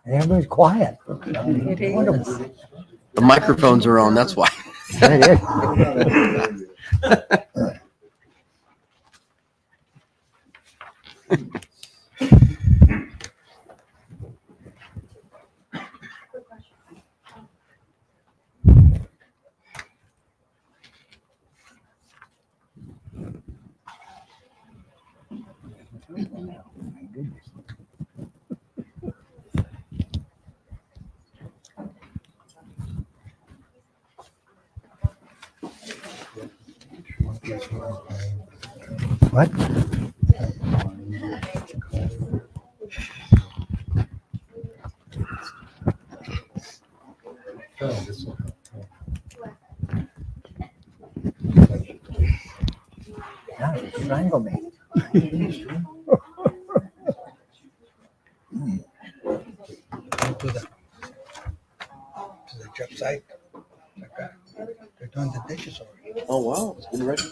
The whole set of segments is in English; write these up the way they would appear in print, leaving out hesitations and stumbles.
Everybody's quiet. It is. Wonderful. The microphones are on, that's why. That is. My goodness. What? Yeah, they strangle me. To the job site. They're doing the dishes already. Oh, wow. It's been ready.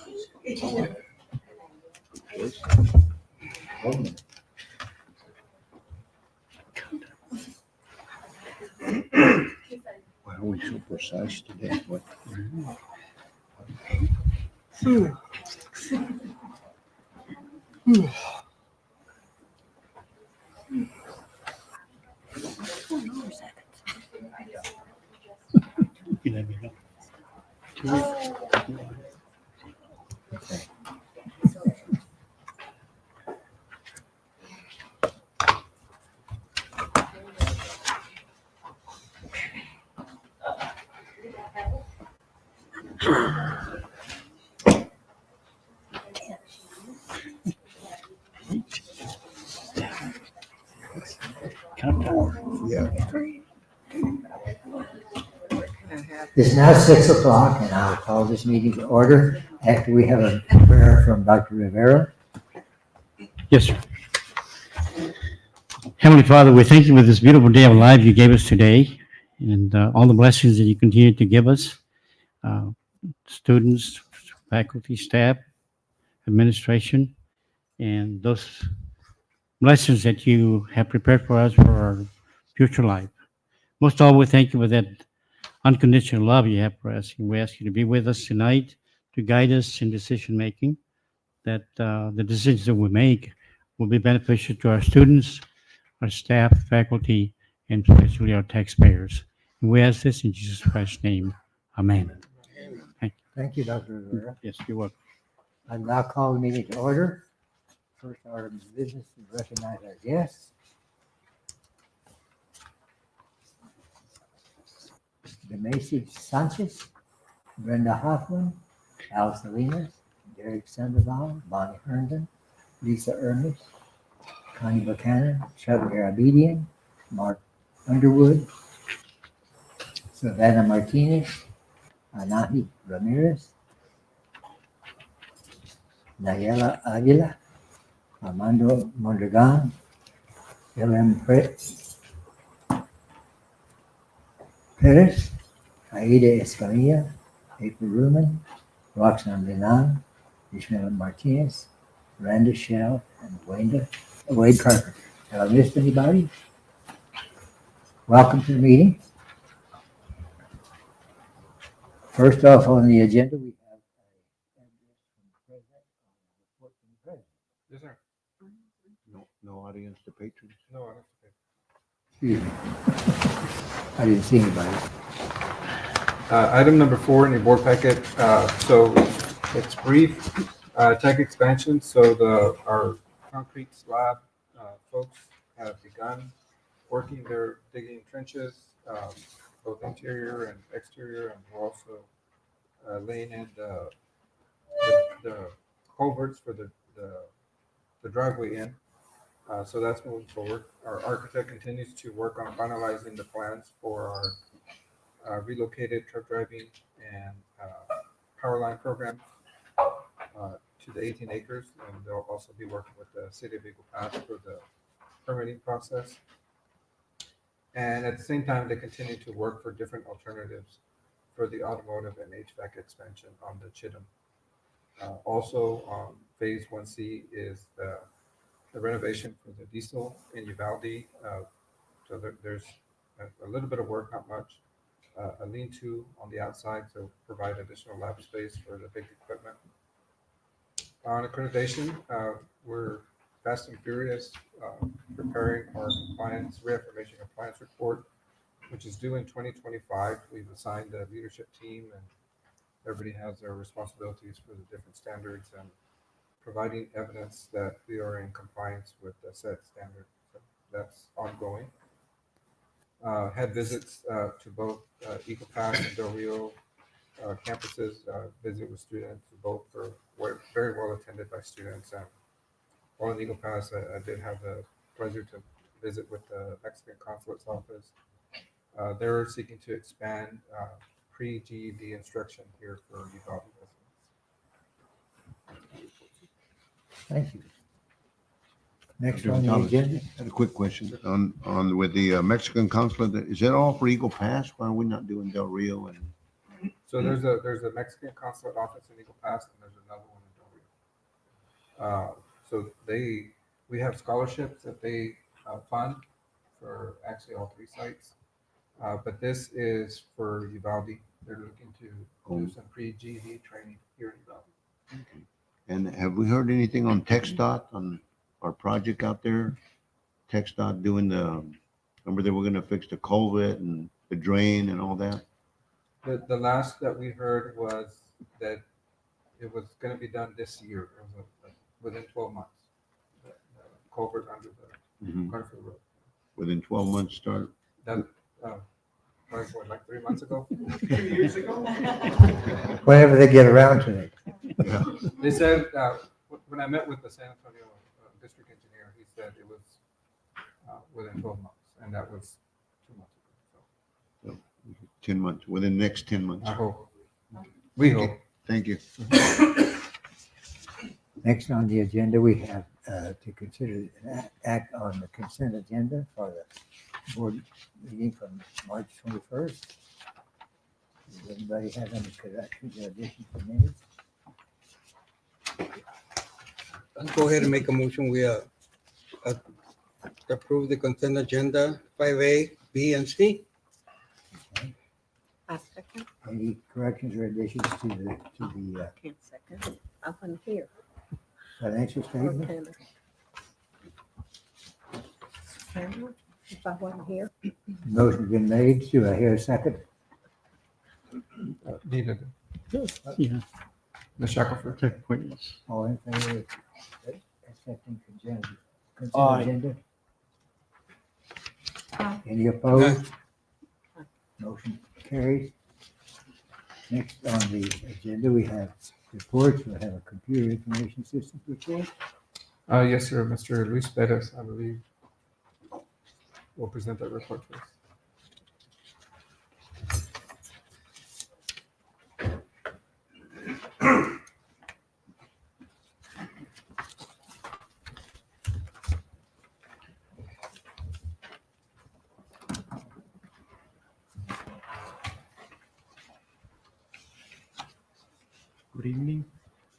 Why are we so precise today? What? You let me know. Okay. Countdown. Yeah. It's now 6:00 and I'll call this meeting to order after we have a prayer from Dr. Rivera. Yes, sir. Heavenly Father, we thank you for this beautiful day of life you gave us today and all the blessings that you continue to give us, students, faculty, staff, administration, and those blessings that you have prepared for us for our future life. Most of all, we thank you for that unconditional love you have for us. And we ask you to be with us tonight to guide us in decision making, that the decisions that we make will be beneficial to our students, our staff, faculty, and especially our taxpayers. And we ask this in Jesus Christ's name. Amen. Thank you, Dr. Rivera. Yes, you're welcome. I now call the meeting to order. First order of business is to recognize our guests. Demacy Sanchez, Brenda Hoffman, Al Salinas, Derek Sandoval, Bonnie Herndon, Lisa Ernest, Connie Buchanan, Trevor Abedian, Mark Underwood, Savannah Martinez, Anahi Ramirez, Nayela Aguila, Armando Mondragon, L.M. Perez, Aida Escamilla, April Ruman, Roxanne Linan, Ishmael Martinez, Randa Shell, and Wade Carter. Have I missed anybody? Welcome to the meeting. First off on the agenda, we have a address from the president, report from the president. Yes, sir. No audience to patrons. No, that's okay. Excuse me. I didn't see anybody. Item number 4 in your board packet. So it's brief. Tech expansion. So our concrete slab folks have begun working. They're digging trenches, both interior and exterior, and we're also laying in the culverts for the driveway in. So that's moving forward. Our architect continues to work on finalizing the plans for our relocated truck driving and power line program to the 18 acres. And they'll also be working with the city of Eagle Pass for the permitting process. And at the same time, they continue to work for different alternatives for the automotive and HVAC expansion on the Chittum. Also, Phase 1C is the renovation for the diesel in Uvalde. So there's a little bit of work, not much. A lean-to on the outside to provide additional lab space for the big equipment. On accreditation, we're fast and furious preparing our reaffirmation compliance report, which is due in 2025. We've assigned a leadership team, and everybody has their responsibilities for the different standards and providing evidence that we are in compliance with the set standard. So that's ongoing. Had visits to both Eagle Pass and Del Rio campuses, visit with students. Both were very well attended by students. While in Eagle Pass, I did have the pleasure to visit with the Mexican consulate's office. They're seeking to expand pre-GED instruction here for Uvalde residents. Thank you. Next Dr. on the Thomas. agenda, I had a quick question on with the Mexican consulate. Is that all for Eagle Pass? Why are we not doing Del Rio? And So there's a Mexican consulate office in Eagle Pass, and there's another one in Del Rio. So we have scholarships that they fund for actually all three sites. But this is for Uvalde. They're looking to do some pre-GED training here in Uvalde. and have we heard anything on TxDOT on our project out there? TxDOT doing remember they were going to fix the culvert and the drain and all that. The last that we heard was that it was going to be done this year, within 12 months. The culvert under the Garfield Road. Within 12 months start. That, like 3 months ago? whenever they get around to it. Yeah. They said, when I met with the San Antonio district engineer, he said it was within 12 months, and that was 2 months ago. 10 months, within the next 10 So months. I hope. We hope. Thank you. Next on the agenda, we have to consider an act on the consent agenda for the board meeting from March 21st. Does anybody have any corrections or additions to minutes? Let's go ahead and make a motion. We approve the consent agenda 5A, B, and C. I second. Any corrections or additions to the Can't second. I wasn't here. financial Or statement? can I? Can I? If I wasn't here, Motion's been made. Do I hear a second? Needed. Yeah, Ms. Shackelford. check, please. All in favor of accepting consent Aye. agenda? Aye. Any opposed? Motion carries. Next on the agenda, we have reports. We have a computer information systems report. Yes, sir. Mr. Luis Perez, I believe, will present that report to us. Good evening.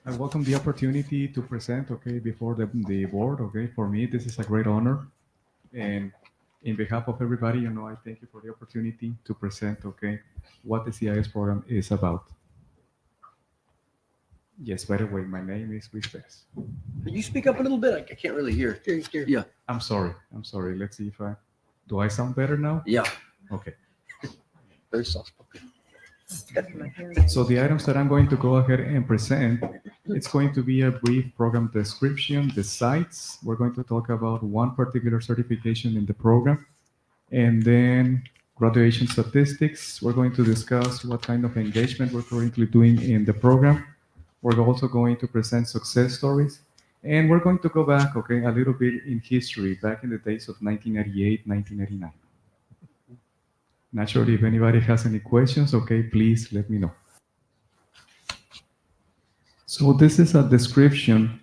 I welcome the opportunity to present, before the board, For me, this is a great honor. And in behalf of everybody, I thank you for the opportunity to present, what the CIS program is about. Yes, by the way, my name is Luis Perez. Can you speak up a little bit? I can't really hear. Yeah. I'm sorry. Let's see if do I sound better now? Yeah. Okay. Very soft spoken. that's my hearing. So the items that I'm going to go ahead and present, it's going to be a brief program description, the sites. We're going to talk about one particular certification in the program, and then graduation statistics. We're going to discuss what kind of engagement we're currently doing in the program. We're also going to present success stories, and we're going to go back, a little bit in history, back in the days of 1988, 1989. Naturally, if anybody has any questions, please let me know. So this is a description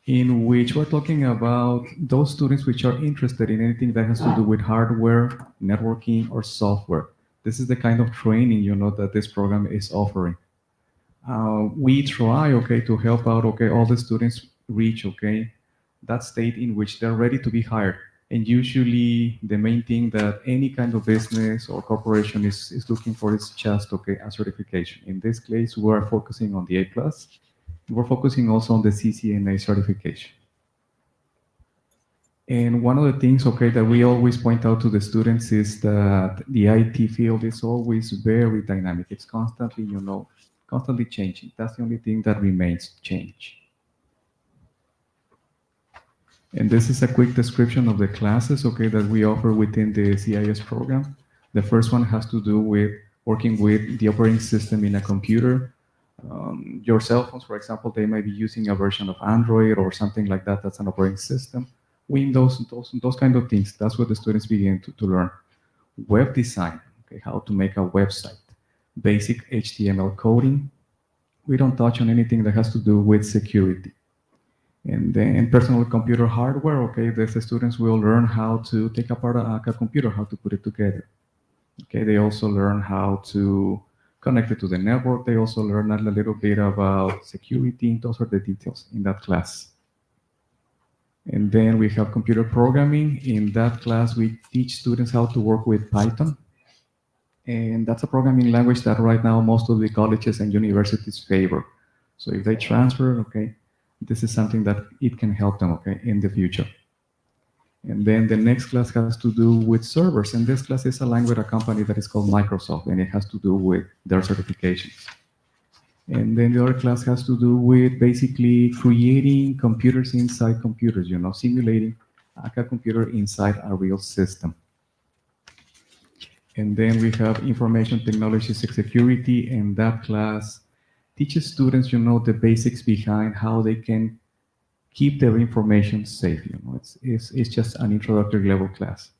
in which we're talking about those students which are interested in anything that has to do with hardware, networking, or software. This is the kind of training, that this program is offering. We try, to help out, all the students reach, okay, that state in which they're ready to be hired. And usually the main thing that any kind of business or corporation is looking for is just, okay, a certification. In this case, we're focusing on the A+. We're focusing also on the CCNA certification. And one of the things, okay, that we always point out to the students is that the IT field is always very dynamic. It's constantly, constantly changing. That's the only thing that remains change. And this is a quick description of the classes, okay, that we offer within the CIS program. The first one has to do with working with the operating system in a computer. Your cell phones, for example, they might be using a version of Android or something like that. That's an operating system. Windows, those kind of things. That's what the students begin to learn. Web design, okay, how to make a website. Basic HTML coding. We don't touch on anything that has to do with security. And then personal computer hardware, okay, the students will learn how to take apart a computer, how to put it together. Okay, they also learn how to connect it to the network. They also learn a little bit about security. Those are the details in that class. And then we have computer programming. In that class, we teach students how to work with Python. And that's a programming language that right now most of the colleges and universities favor. So if they transfer, okay, this is something that it can help them, okay, in the future. And then the next class has to do with servers. And this class is aligned with a company that is called Microsoft, and it has to do with their certifications. And then the other class has to do with basically creating computers inside computers, simulating a computer inside a real system. And then we have information technology security, and that class teaches students, the basics behind how they can keep their information safe. It's just an introductory level class.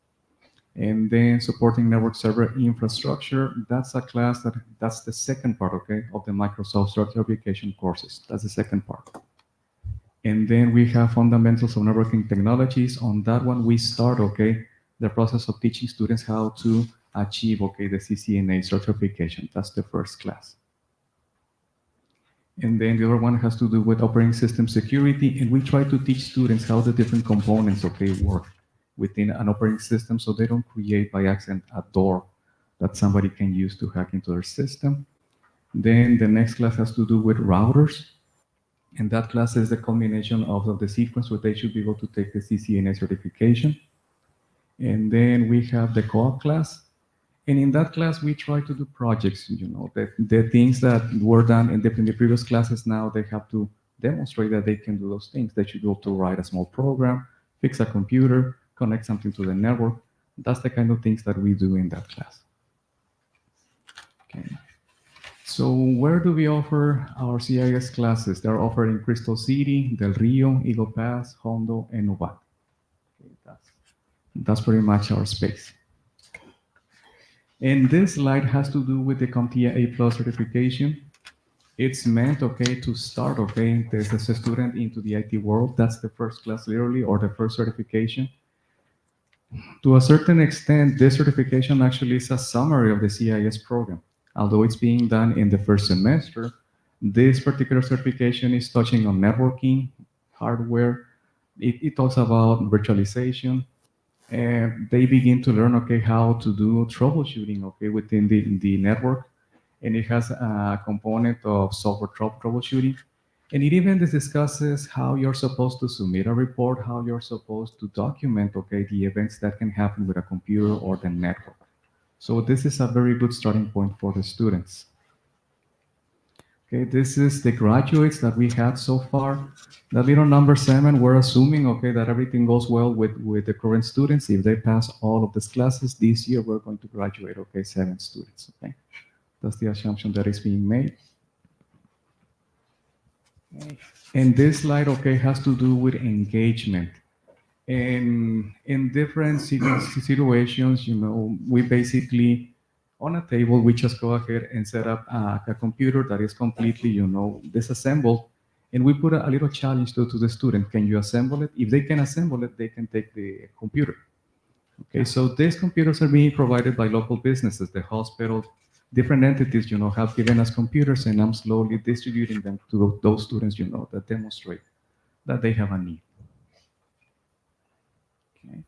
And then supporting network server infrastructure, that's a class that's the second part, okay, of the Microsoft certification courses. That's the second part. And then we have fundamentals of networking technologies. On that one, we start, okay, the process of teaching students how to achieve, okay, the CCNA certification. That's the first class. And then the other one has to do with operating system security. And we try to teach students how the different components, okay, work within an operating system so they don't create by accident a door that somebody can use to hack into their system. Then the next class has to do with routers. And that class is the culmination of the sequence where they should be able to take the CCNA certification. And then we have the co-op class. And in that class, we try to do projects, the things that were done in the previous classes. Now they have to demonstrate that they can do those things. They should be able to write a small program, fix a computer, connect something to the network. That's the kind of things that we do in that class. Okay. So where do we offer our CIS classes? They're offered in Crystal City, Del Rio, Eagle Pass, Hondo, and Uvalde. Okay, that's pretty much our space. And this slide has to do with the CompTIA A+ certification. It's meant, okay, to start, okay, as a student into the IT world. That's the first class, literally, or the first certification. To a certain extent, this certification actually is a summary of the CIS program. Although it's being done in the first semester, this particular certification is touching on networking, hardware. It talks about virtualization. And they begin to learn, okay, how to do troubleshooting, okay, within the network. And it has a component of software troubleshooting. And it even discusses how you're supposed to submit a report, how you're supposed to document, okay, the events that can happen with a computer or the network. So this is a very good starting point for the students. Okay, this is the graduates that we had so far. That little number 7, we're assuming, okay, that everything goes well with the current students. If they pass all of these classes this year, we're going to graduate, okay, 7 students, okay? That's the assumption that is being made. Okay. And this slide, okay, has to do with engagement. And in different situations, we basically, on a table, we just go ahead and set up a computer that is completely, disassembled. And we put a little challenge to the student. Can you assemble it? If they can assemble it, they can take the computer. Okay, so these computers are being provided by local businesses, the hospital, different entities, have given us computers, and I'm slowly distributing them to those students, that demonstrate that they have a need. Okay.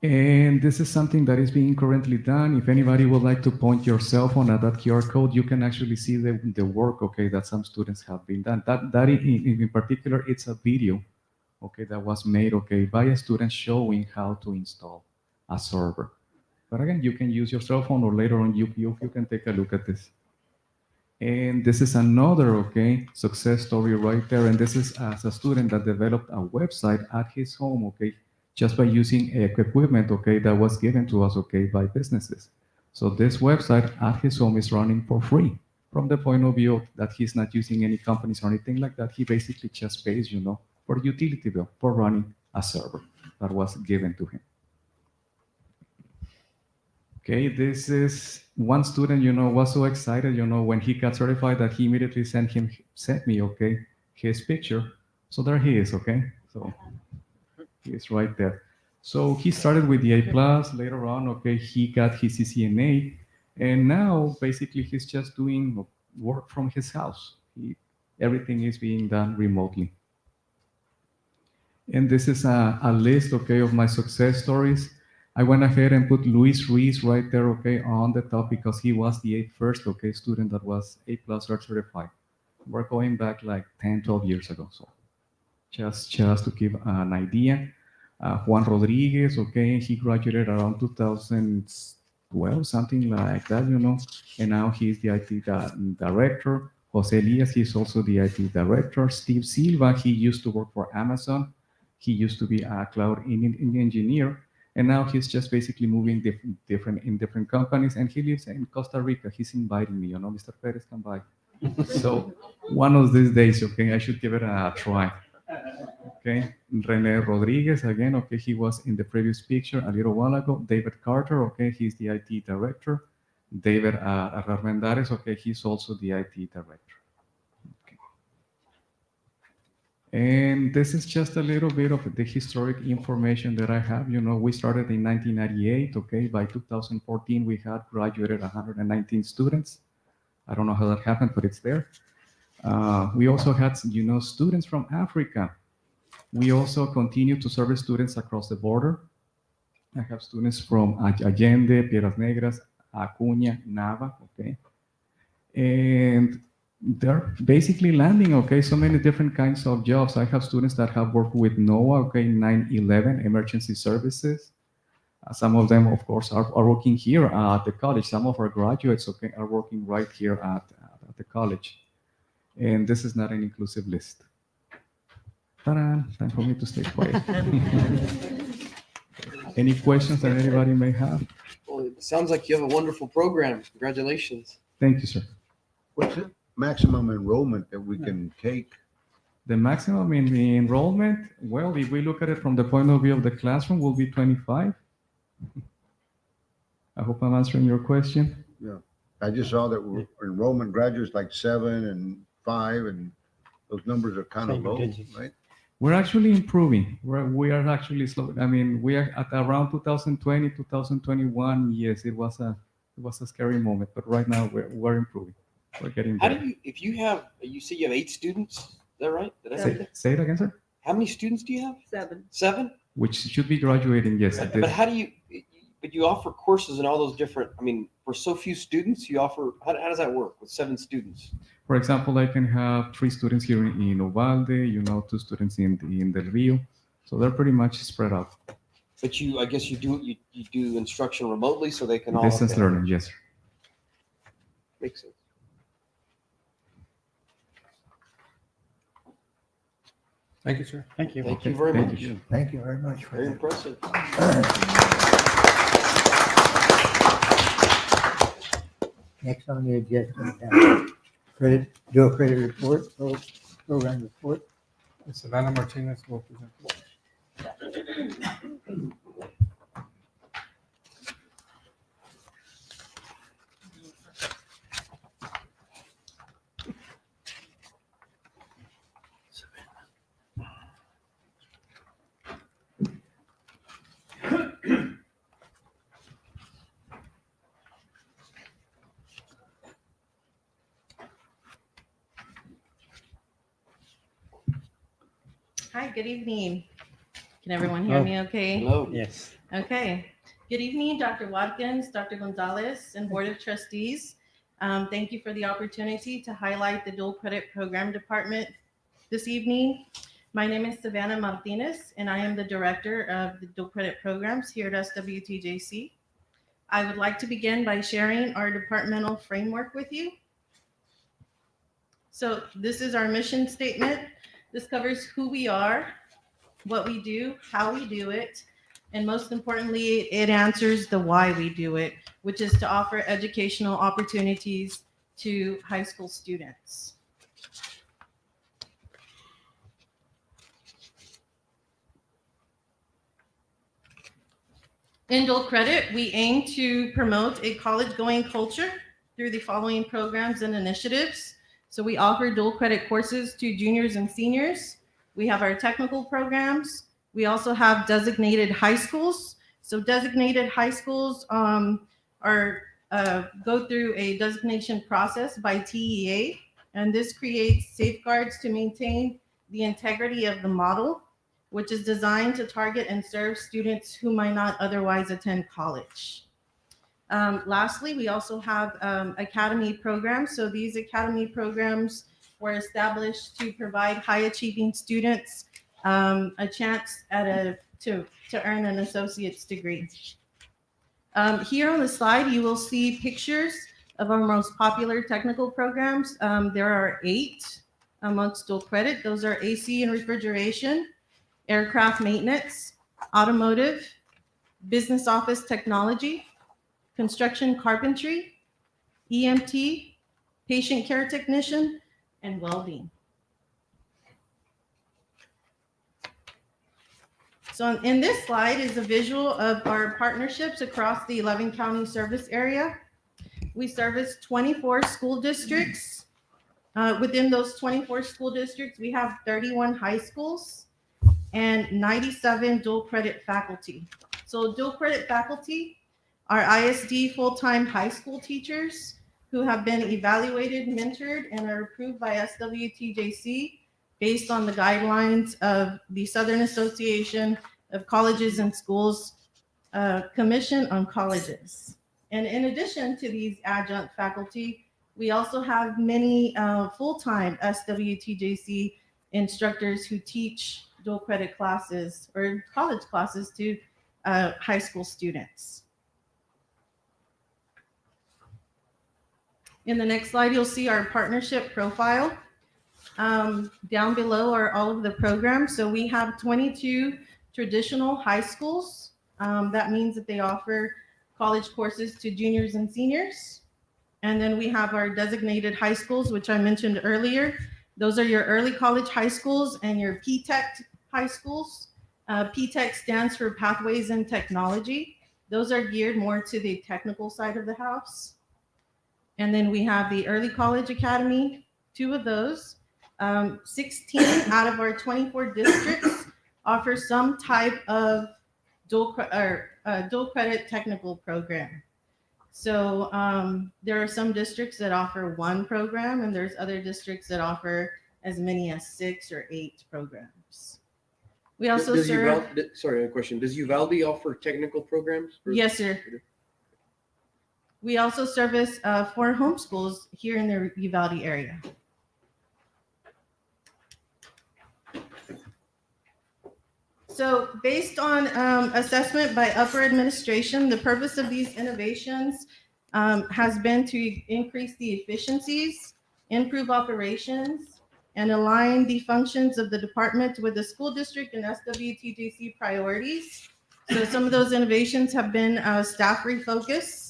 And this is something that is being currently done. If anybody would like to point your cell phone at that QR code, you can actually see the work, okay, that some students have been done. That in particular, it's a video, okay, that was made, okay, by a student showing how to install a server. But again, you can use your cell phone, or later on you can take a look at this. And this is another, okay, success story right there. And this is as a student that developed a website at his home, okay, just by using equipment, okay, that was given to us, okay, by businesses. So this website at his home is running for free. From the point of view that he's not using any companies or anything like that, he basically just pays, for utility bill for running a server that was given to him. Okay, this is one student, was so excited, when he got certified that he immediately sent me, okay, his picture. So there he is, okay? So he is right there. So he started with the A+, later on, okay, he got his CCNA, and now basically he's just doing work from his house. Everything is being done remotely. And this is a list, okay, of my success stories. I went ahead and put Luis Ruiz right there, okay, on the top because he was the first, okay, student that was A+ certified. We're going back like 10, 12 years ago. So just to give an idea. Juan Rodriguez, okay, he graduated around 2012, something like that, and now he's the IT director. Jose Elias, he's also the IT director. Steve Silva, he used to work for Amazon. He used to be a cloud engineer, and now he's just basically moving different companies, and he lives in Costa Rica. He's inviting me, Mr. Perez, come by. So one of these days, okay, I should give it a try. Okay, Rene Rodriguez, again, okay, he was in the previous picture a little while ago. David Carter, okay, he's the IT director. David Armendares, okay, he's also the IT director. Okay. And this is just a little bit of the historic information that I have. We started in 1998, okay, by 2014, we had graduated 119 students. I don't know how that happened, but it's there. We also had, students from Africa. We also continue to serve students across the border. I have students from Allende, Piedras Negras, Acuña, Nava, okay? And they're basically landing, okay, so many different kinds of jobs. I have students that have worked with NOAA, okay, 9/11 emergency services. Some of them, of course, are working here at the college. Some of our graduates, okay, are working right here at the college. And this is not an inclusive list. Ta-da! Time for me to stay quiet. Any questions that anybody may have? Well, it sounds like you have a wonderful program. Congratulations. Thank you, sir. What's the maximum enrollment that we can take? The maximum in the enrollment, well, if we look at it from the point of view of the classroom, will be 25. I hope I'm answering your question. Yeah, I just saw that enrollment graduates like 7 and 5, and those numbers are kind of low, right? We're actually improving. We are actually slow. I mean, we are at around 2020, 2021. Yes, it was a scary moment, but right now we're improving. We're getting How better. do you say you have 8 students? Is that right? Did I say that? Say it again, sir. How many students do you have? 7. 7? Which should be graduating, yes. at But this- how do you offer courses and all those different, for so few students, you offer, how does that work with 7 students? For example, I can have 3 students here in Uvalde, 2 students in Del Rio. So they're pretty much spread out. But I guess you do instruction remotely so they can all. Distance learning, yes, sir. Makes sense. Thank you, sir. Thank you. Thank you very Thank much. you. Thank you very much for Very that. impressive. Next on the agenda, dual credit report, program report. Savannah Martinez will present. Hi, good evening. Can everyone hear Oh. me okay? Hello. Yes. Okay. Good evening, Dr. Watkins, Dr. Gonzalez, and Board of Trustees. Thank you for the opportunity to highlight the Dual Credit Program Department this evening. My name is Savannah Martinez, and I am the Director of the Dual Credit Programs here at SWTJC. I would like to begin by sharing our departmental framework with you. So this is our mission statement. This covers who we are, what we do, how we do it, and most importantly, it answers the why we do it, which is to offer educational opportunities to high school students. In dual credit, we aim to promote a college-going culture through the following programs and initiatives. So we offer dual credit courses to juniors and seniors. We have our technical programs. We also have designated high schools. So designated high schools go through a designation process by TEA, and this creates safeguards to maintain the integrity of the model, which is designed to target and serve students who might not otherwise attend college. Lastly, we also have academy programs. So these academy programs were established to provide high achieving students a chance to earn an associate's degree. Here on the slide, you will see pictures of our most popular technical programs. There are 8 amongst dual credit. Those are AC and refrigeration, aircraft maintenance, automotive, business office technology, construction carpentry, EMT, patient care technician, and welding. So in this slide is a visual of our partnerships across the 11 county service area. We service 24 school districts. Within those 24 school districts, we have 31 high schools and 97 dual credit faculty. So dual credit faculty are ISD full-time high school teachers who have been evaluated, mentored, and are approved by SWTJC based on the guidelines of the Southern Association of Colleges and Schools Commission on Colleges. And in addition to these adjunct faculty, we also have many full-time SWTJC instructors who teach dual credit classes or college classes to high school students. In the next slide, you'll see our partnership profile. Down below are all of the programs. So we have 22 traditional high schools. That means that they offer college courses to juniors and seniors. And then we have our designated high schools, which I mentioned earlier. Those are your early college high schools and your PTech high schools. PTech stands for Pathways in Technology. Those are geared more to the technical side of the house. And then we have the Early College Academy, 2 of those. 16 out of our 24 districts offer some type of dual credit technical program. So there are some districts that offer 1 program, and there's other districts that offer as many as 6 or 8 programs. We also serve. Sorry, a question. Does Uvalde offer technical programs? Yes, sir. We also service 4 homeschools here in the Uvalde area. So based on assessment by upper administration, the purpose of these innovations has been to increase the efficiencies, improve operations, and align the functions of the department with the school district and SWTJC priorities. So some of those innovations have been staff refocus,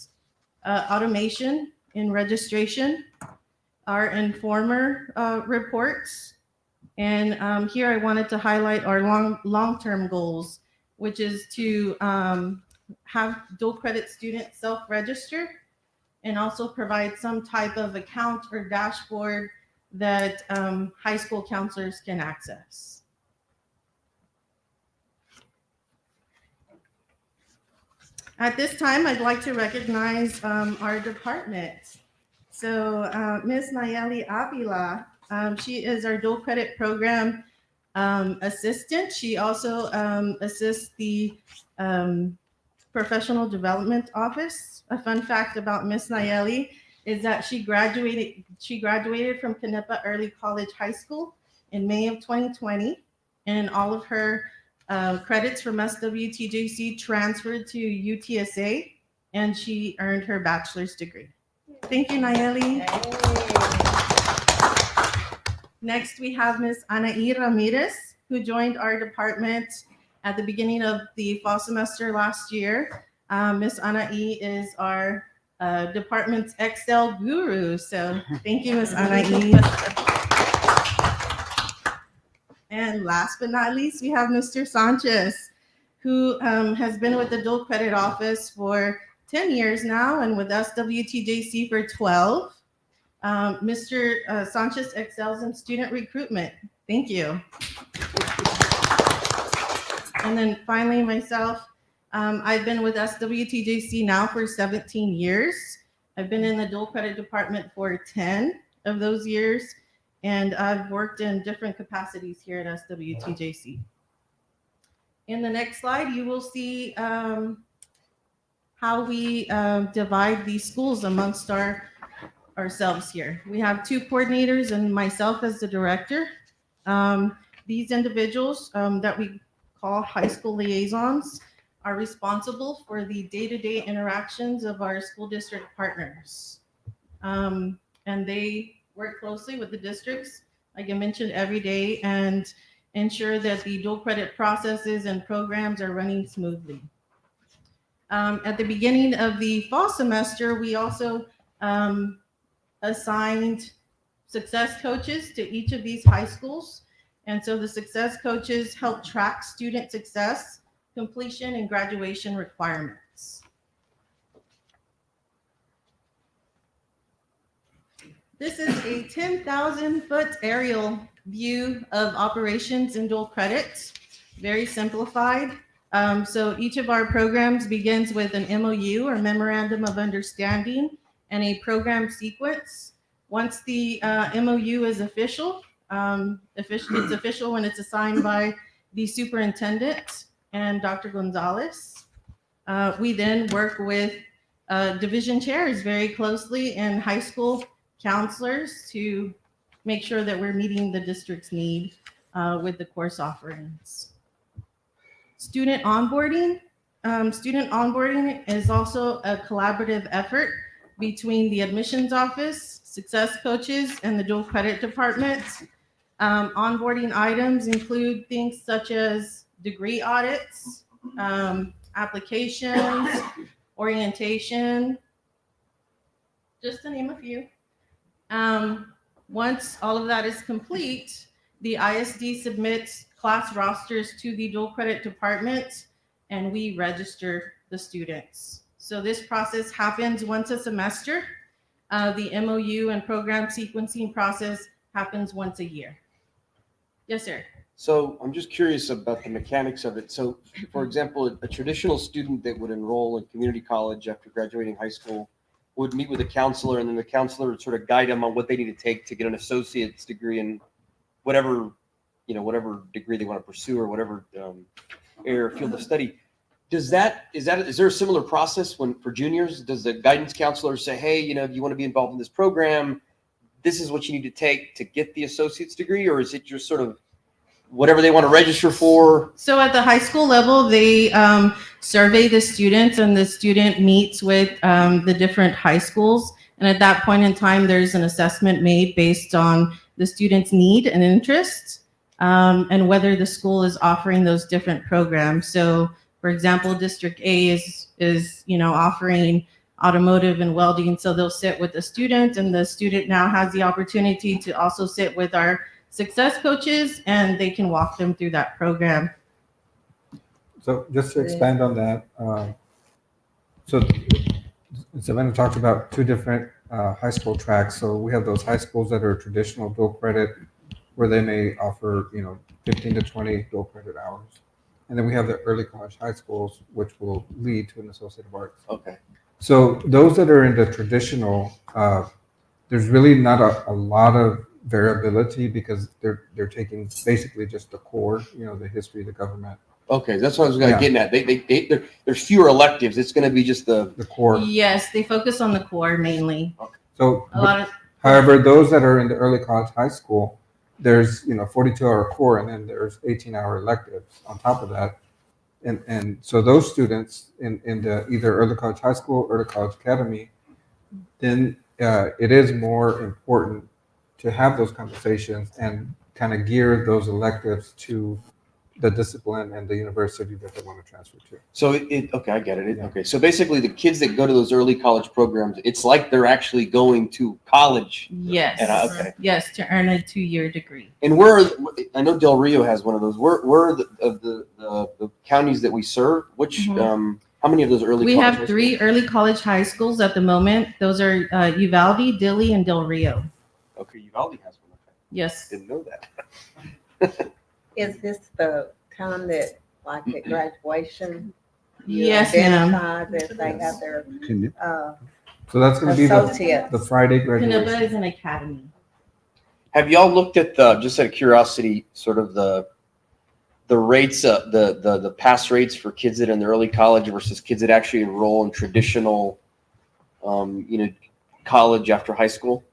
automation in registration, our informer reports, and here I wanted to highlight our long-term goals, which is to have dual credit students self-register and also provide some type of account or dashboard that high school counselors can access. At this time, I'd like to recognize our department. So Ms. Nayeli Avila, she is our dual credit program assistant. She also assists the professional development office. A fun fact about Miss Nayeli is that she graduated from Canepa Early College High School in May of 2020, and all of her credits from SWTJC transferred to UTSA, and she earned her bachelor's degree. Thank you, Nayeli. Next, we have Ms. Anaí Ramirez, who joined our department at the beginning of the fall semester last year. Ms. Anaí is our department's Excel guru. So thank you, Ms. Anaí. And last but not least, we have Mr. Sanchez, who has been with the dual credit office for 10 years now and with SWTJC for 12. Mr. Sanchez excels in student recruitment. Thank you. And then finally, myself, I've been with SWTJC now for 17 years. I've been in the dual credit department for 10 of those years, and I've worked in different capacities here at SWTJC. In the next slide, you will see how we divide these schools amongst ourselves here. We have 2 coordinators and myself as the director. These individuals that we call high school liaisons are responsible for the day-to-day interactions of our school district partners. And they work closely with the districts, like I mentioned, every day, and ensure that the dual credit processes and programs are running smoothly. At the beginning of the fall semester, we also assigned success coaches to each of these high schools. And so the success coaches help track student success, completion, and graduation requirements. This is a 10,000-foot aerial view of operations in dual credit, very simplified. So each of our programs begins with an MOU, or Memorandum of Understanding, and a program sequence. Once the MOU is official, it's official when it's assigned by the superintendent and Dr. Gonzalez. We then work with division chairs very closely and high school counselors to make sure that we're meeting the district's need with the course offerings. Student onboarding. Student onboarding is also a collaborative effort between the admissions office, success coaches, and the dual credit department. Onboarding items include things such as degree audits, applications, orientation, just to name a few. Once all of that is complete, the ISD submits class rosters to the dual credit department, and we register the students. So this process happens once a semester. The MOU and program sequencing process happens once a year. Yes, sir. So I'm just curious about the mechanics of it. So, for example, a traditional student that would enroll in community college after graduating high school would meet with a counselor, and then the counselor would sort of guide them on what they need to take to get an associate's degree in whatever, whatever degree they want to pursue or whatever area or field of study. Is there a similar process for juniors? Does the guidance counselor say, hey, you want to be involved in this program, this is what you need to take to get the associate's degree, or is it just sort of whatever they want to register for? So at the high school level, they survey the students, and the student meets with the different high schools. And at that point in time, there's an assessment made based on the student's need and interest, and whether the school is offering those different programs. So, for example, District A is offering automotive and welding. So they'll sit with the student, and the student now has the opportunity to also sit with our success coaches, and they can walk them through that program. So just to expand on that, so Savannah talked about 2 different high school tracks. So we have those high schools that are traditional dual credit, where they may offer 15 to 20 dual credit hours. And then we have the early college high schools, which will lead to an Associate of Arts. Okay. So those that are in the traditional, there's really not a lot of variability because they're taking basically just the core, the history, the government, Okay, that's what I was gonna Yeah. getting at. There's fewer electives. It's gonna be just the, the core. Yes, they focus on the core mainly. So, A lot of, however, those that are in the early college, high school, there's 42-hour core, and then there's 18-hour electives on top of that. And so those students in the either early college, high school, early college academy, then it is more important to have those conversations and kind of gear those electives to the discipline and the university that they want to transfer to. so okay, I get it. Yeah. Okay, so basically the kids that go to those early college programs, it's like they're actually going to college. yes, Okay. yes, to earn a 2-year degree. And I know Del Rio has one of those. Where are the counties that we serve? Which, Mhm. how many of those early We college have high 3 schools? early college high schools at the moment. Those are Uvalde, Dilley, and Del Rio. Okay, Uvalde has one. Okay. Yes. Didn't know that. Is this the time that, like at graduation? you Yes, ma'am. identify that they have their Can you- So that's going to be associates? the Friday Canova graduation. is an academy. Have y'all looked at just out of curiosity, sort of the rates, the pass rates for kids that are in the early college versus kids that actually enroll in traditional, college after high school?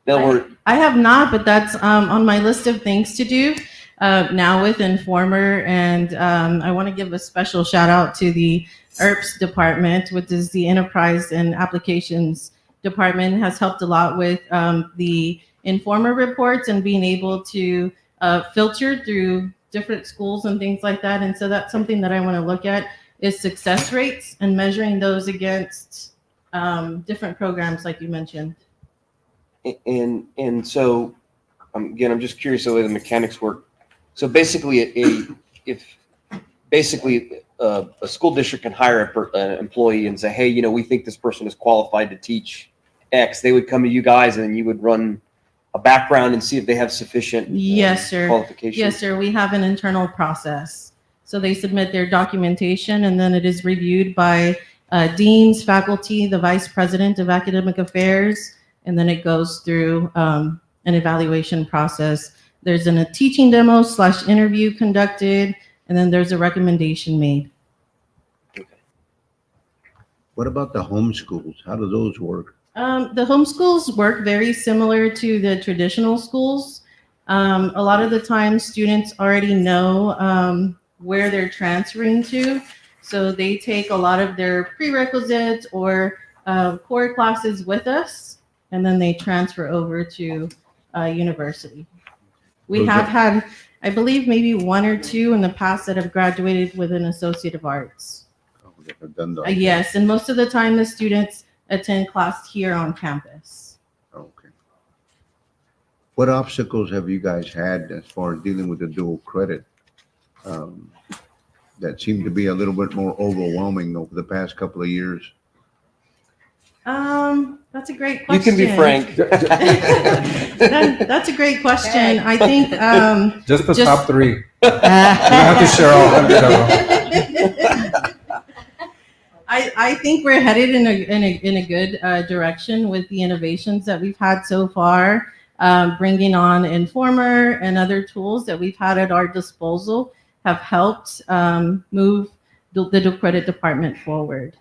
In other words, I have not, but that's on my list of things to do now with Informer. And I want to give a special shout out to the ERPS department, which is the Enterprise and Applications department, has helped a lot with the Informer reports and being able to filter through different schools and things like that. And so that's something that I want to look at is success rates and measuring those against different programs like you mentioned. and so again, I'm just curious the way the mechanics work. So basically, if a school district can hire an employee and say, hey, we think this person is qualified to teach X, they would come to you guys and then you would run a background and see if they have sufficient Yes, sir. qualifications. Yes, sir. We have an internal process. So they submit their documentation and then it is reviewed by deans, faculty, the vice president of academic affairs, and then it goes through an evaluation process. There's a teaching demo / interview conducted, and then there's a recommendation made. What about the homeschools? How do those work? The homeschools work very similar to the traditional schools. A lot of the time, students already know where they're transferring to. So they take a lot of their prerequisites or core classes with us, and then they transfer over to university. We have had, I believe, maybe 1 or 2 in the past that have graduated with an Associate of Arts. Oh, they have done that. Yes, and most of the time the students attend class here on campus. Okay. What obstacles have you guys had as far as dealing with the dual credit? That seemed to be a little bit more overwhelming over the past couple of years. That's a great You question. can be frank. That's a great question. I think Just the Just- top 3. You don't have to share all 100 of them. I think we're headed in a good direction with the innovations that we've had so far, bringing on Informer and other tools that we've had at our disposal have helped move the dual credit department forward.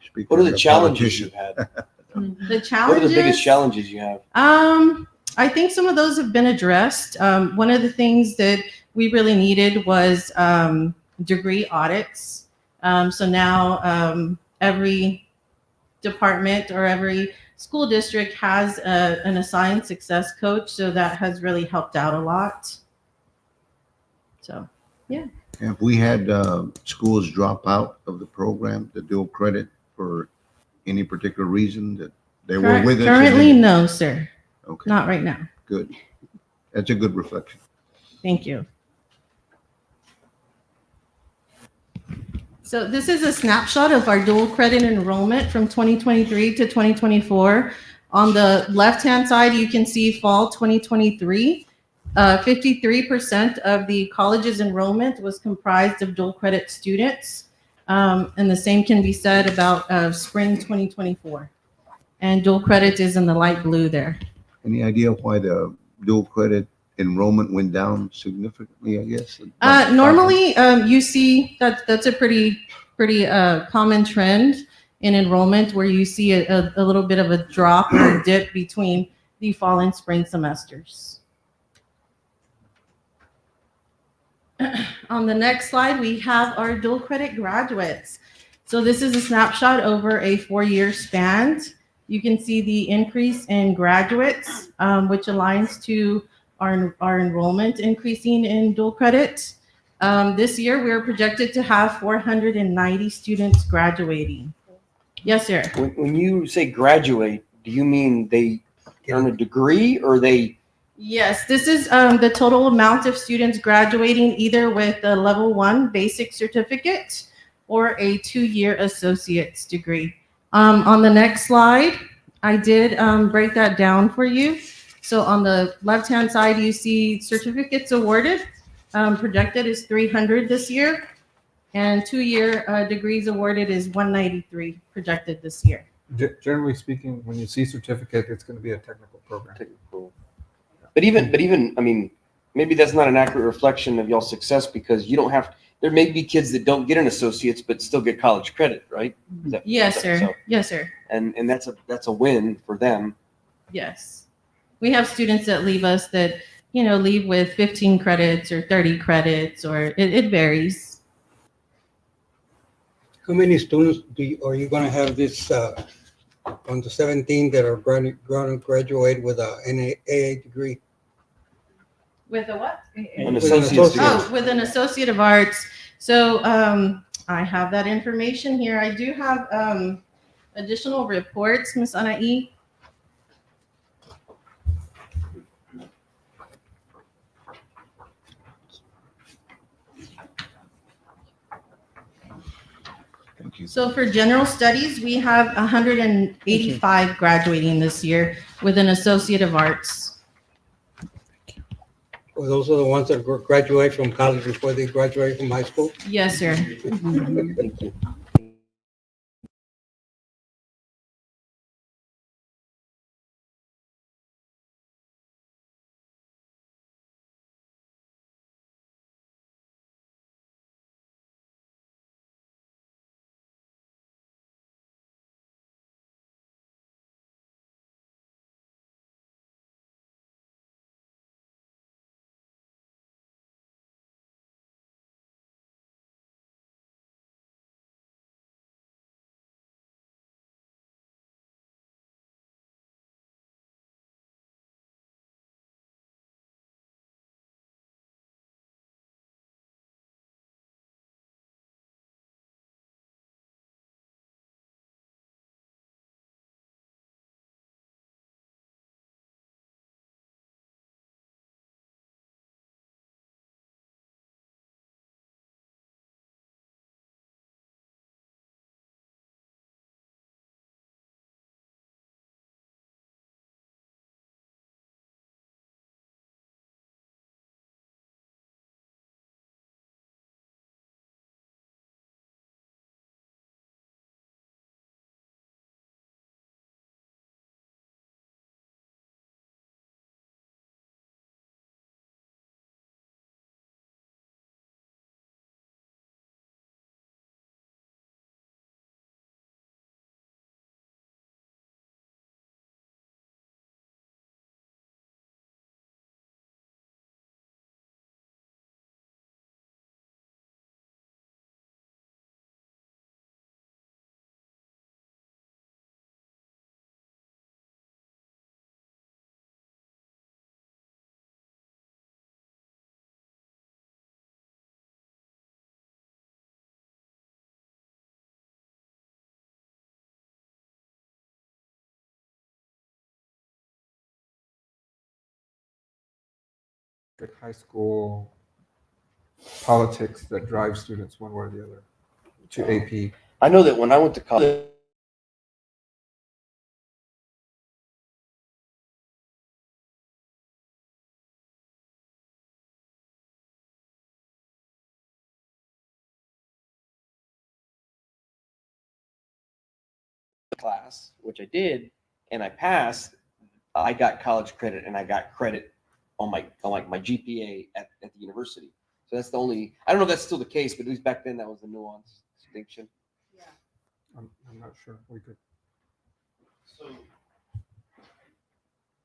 Speaking What are of the challenges politician. you've had? The What challenges. are the biggest challenges you have? I think some of those have been addressed. One of the things that we really needed was degree audits. So now every department or every school district has an assigned success coach. So that has really helped out a lot. So, Have we had schools drop out of the program, the dual credit, for any particular reason that they were with us? and currently, then- no, sir. Okay, Not right now. good. That's a good reflection. Thank you. So this is a snapshot of our dual credit enrollment from 2023 to 2024. On the left-hand side, you can see fall 2023. 53% of the college's enrollment was comprised of dual credit students. And the same can be said about spring 2024. And dual credit is in the light blue there. Any idea why the dual credit enrollment went down significantly, I guess? Normally, you see that's a pretty common trend in enrollment where you see a little bit of a drop or a dip between the fall and spring semesters. On the next slide, we have our dual credit graduates. So this is a snapshot over a 4-year span. You can see the increase in graduates, which aligns to our enrollment increasing in dual credit. This year, we're projected to have 490 students graduating. Yes, sir. When you say graduate, do you mean they earn a degree or they? Yes, this is the total amount of students graduating either with a level 1 basic certificate or a 2-year associate's degree. On the next slide, I did break that down for you. So on the left-hand side, you see certificates awarded. Projected is 300 this year, and 2-year degrees awarded is 193 projected this year. Generally speaking, when you see certificate, it's going to be a technical program. But even, I mean, maybe that's not an accurate reflection of y'all's success because you don't have. There may be kids that don't get an associate's but still get college credit, right? Yes, sir. So, Yes, sir. and that's a win for them. Yes. We have students that leave us that, leave with 15 credits or 30 credits, or it varies. How many students are you going to have this on the 17 that are going to graduate with a NAA degree? With a what? An With an associate's associate. degree. Oh, with an Associate of Arts. So I have that information here. I do have additional reports, Ms. Anai. Thank you. So for general studies, we have 185 graduating this year with an Associate of Arts. Well, those are the ones that graduate from college before they graduate from high school? Yes, sir. Thank you. High school politics that drive students one way or the other to AP. I know that when I went to college, class, which I did, and I passed, I got college credit and I got credit on my GPA at the university. So that's the only, I don't know if that's still the case, but at least back then that was the nuance distinction. I'm not sure. We could. So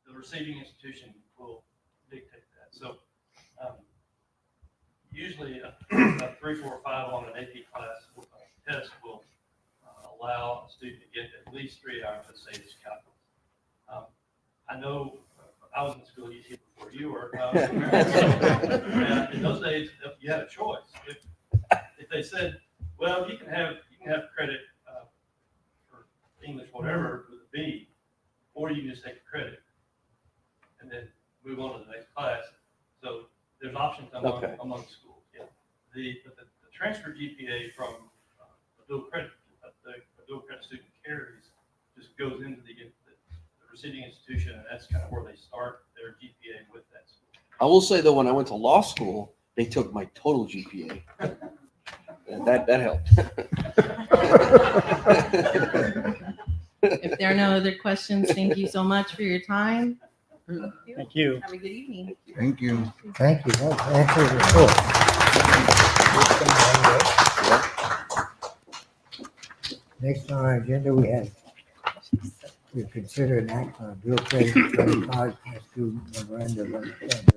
the receiving institution will dictate that. So usually a 3, 4, 5 on an AP class test will allow a student to get at least 3 hours of say this calculus. I know I was in school at UT before you were. And in those days, you had a choice. If they said, well, you can have credit for English, whatever, with a B, or you can just take a credit and then move on to the next class. So there's options among schools. Yeah. The transfer GPA from a dual credit student carries just goes into the receiving institution, and that's kind of where they start their GPA with that school. I will say though, when I went to law school, they took my total GPA. And that helped. If there are no other questions, thank you so much for your time. Thank you. Have a good evening. Thank you. Thank you. Answer the report. Next on our agenda, we have to consider an act on a dual credit card and student memorandum of understanding.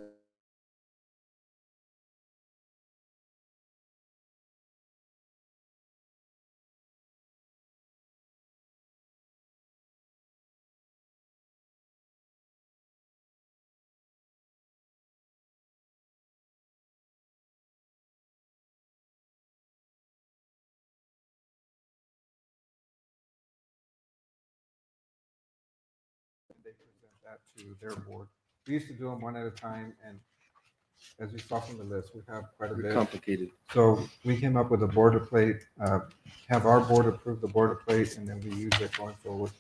They present that to their board. We used to do them one at a time, and as you saw from the list, we have quite a bit. Complicated. So we came up with a boilerplate, have our board approve the boilerplate, and then we use it going forward.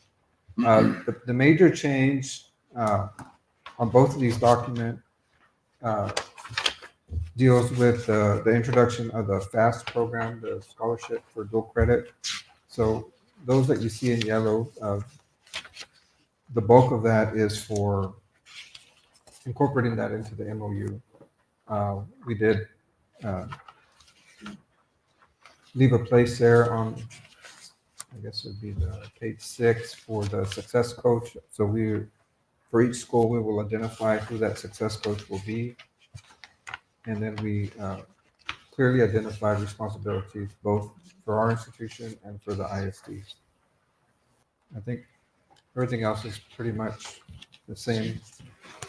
The major change on both of these documents deals with the introduction of the FAST program, the scholarship for dual credit. So those that you see in yellow, the bulk of that is for incorporating that into the MOU. We did leave a place there on, I guess it would be the page 6 for the success coach. So for each school, we will identify who that success coach will be. And then we clearly identify responsibilities both for our institution and for the ISDs. I think everything else is pretty much the same,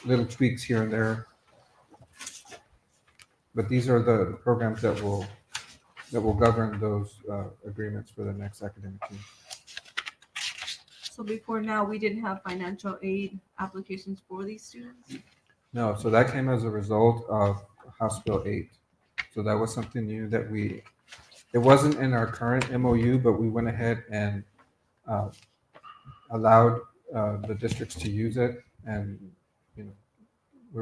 little tweaks here and there. But these are the programs that will govern those agreements for the next academic year. So before now, we didn't have financial aid applications for these students? No, so that came as a result of House Bill 8. So that was something new that it wasn't in our current MOU, but we went ahead and allowed the districts to use it, and we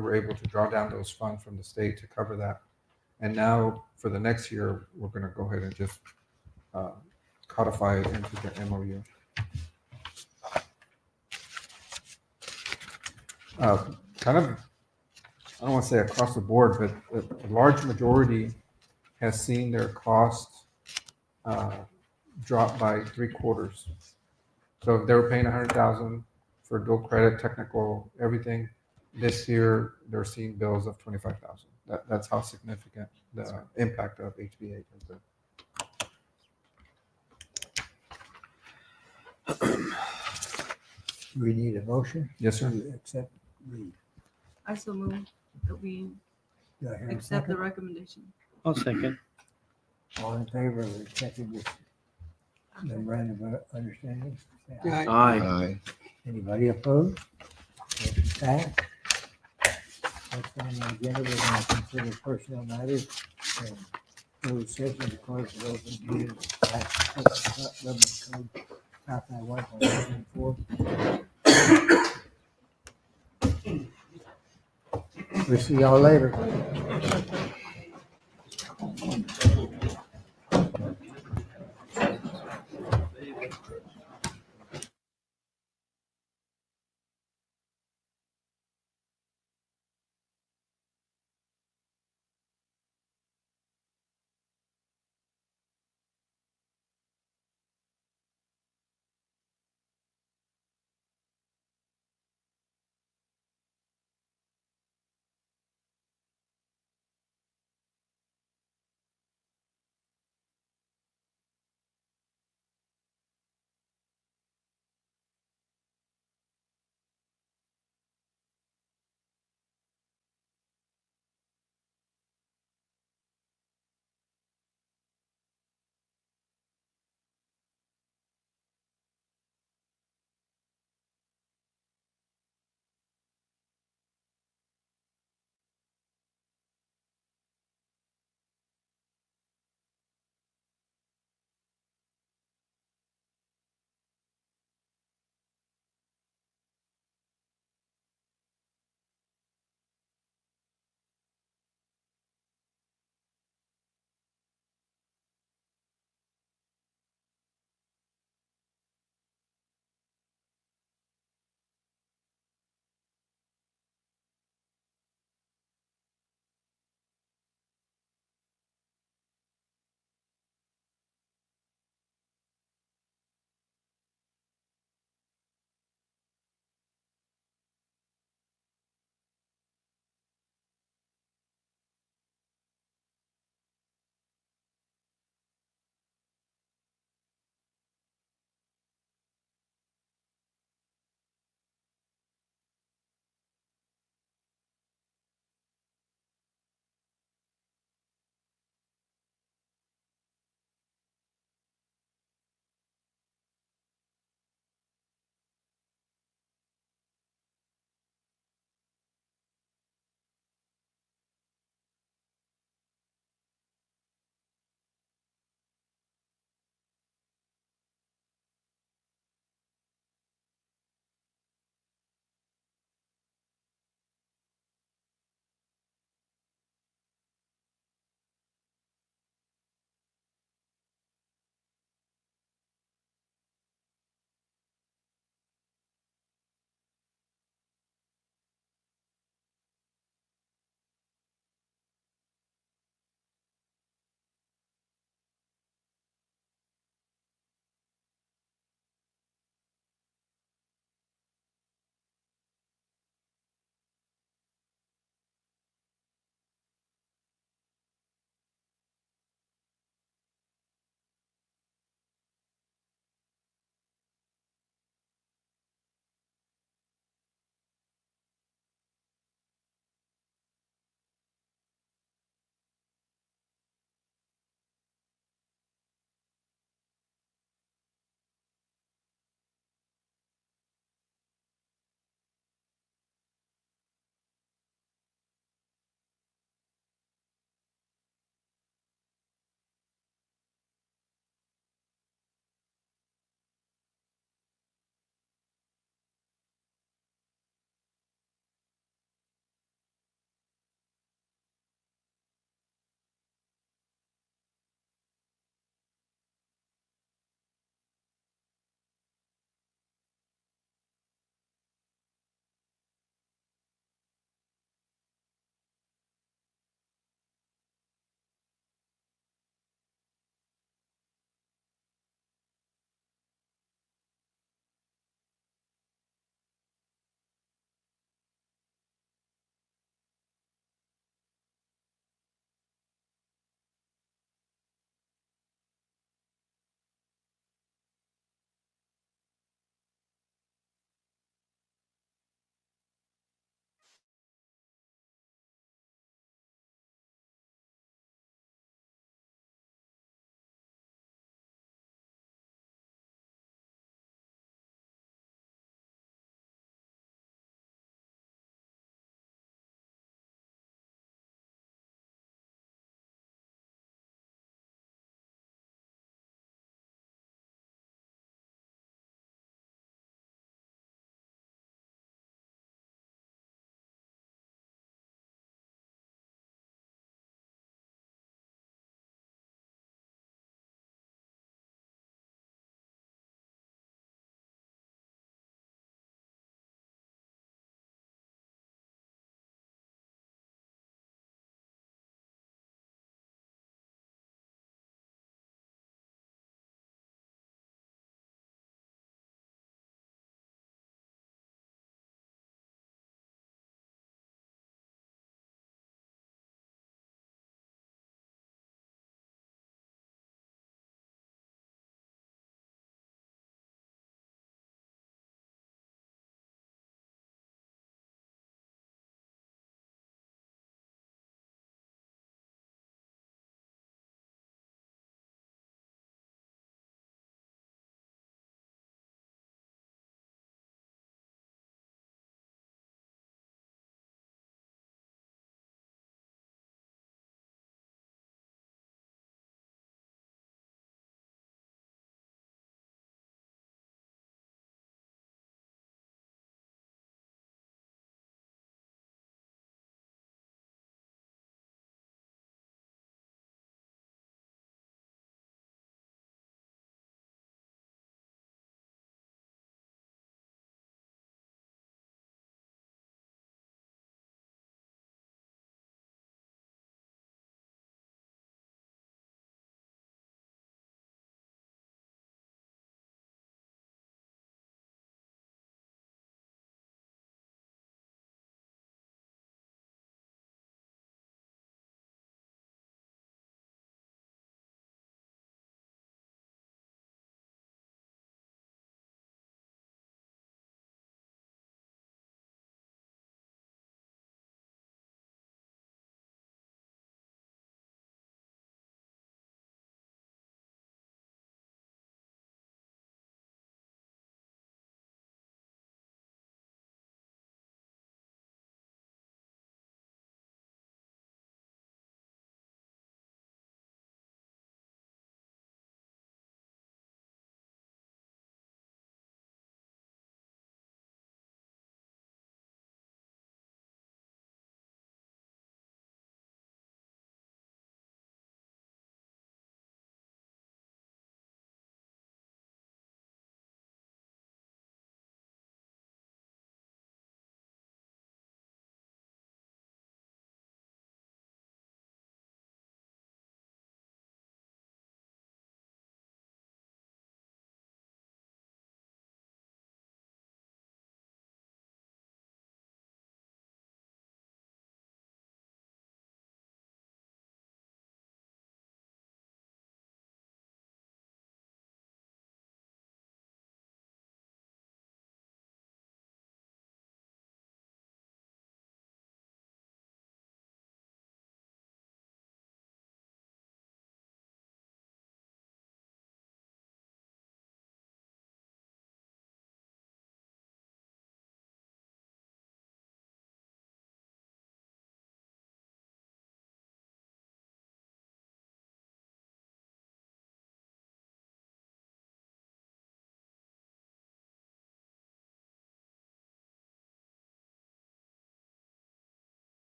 were able to draw down those funds from the state to cover that. And now for the next year, we're going to go ahead and just codify it into the MOU. Kind of, I don't want to say across the board, but a large majority has seen their costs drop by 3/4. So if they were paying $100,000 for dual credit, technical, everything, this year they're seeing bills of $25,000. That's how significant the impact of HB8 has been. We need a motion. Yes, sir. To accept the. I so move that we Do I hear a accept the second? recommendation. I'll second. All in favor of accepting this memorandum of understanding? Say aye. Aye. Anybody opposed? Motion passed. Next on the agenda, we're going to consider personnel matters and closed session according to open meeting act, government code, South I 1.4. We'll see y'all later.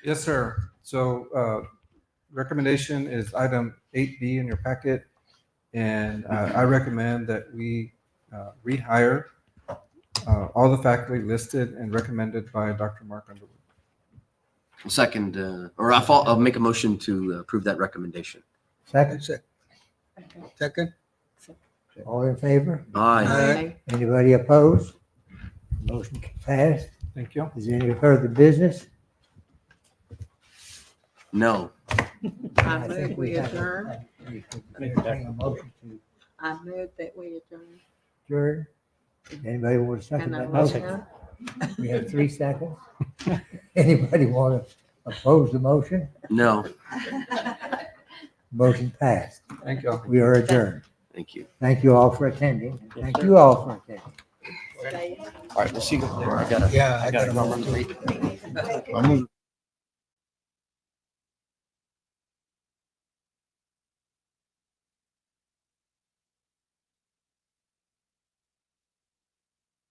Yes, sir. So recommendation is item 8B in your packet. And I recommend that we rehire all the faculty listed and recommended by Dr. Mark Underwood. Second, I'll make a motion to approve that recommendation. Second, Second? all in favor? Aye. Anybody opposed? Motion passed. Thank you. Is there any further business? No. I move we adjourn. Entertain a motion to I move that we adjourn. adjourn. Anybody want to second And I that will motion? now. We have 3 seconds. Anybody want to oppose the motion? No. Motion passed. Thank you. We are adjourned. Thank you. Thank you all for attending. Thank you all for attending. All right, let's see. I gotta Yeah, I run got late. I'm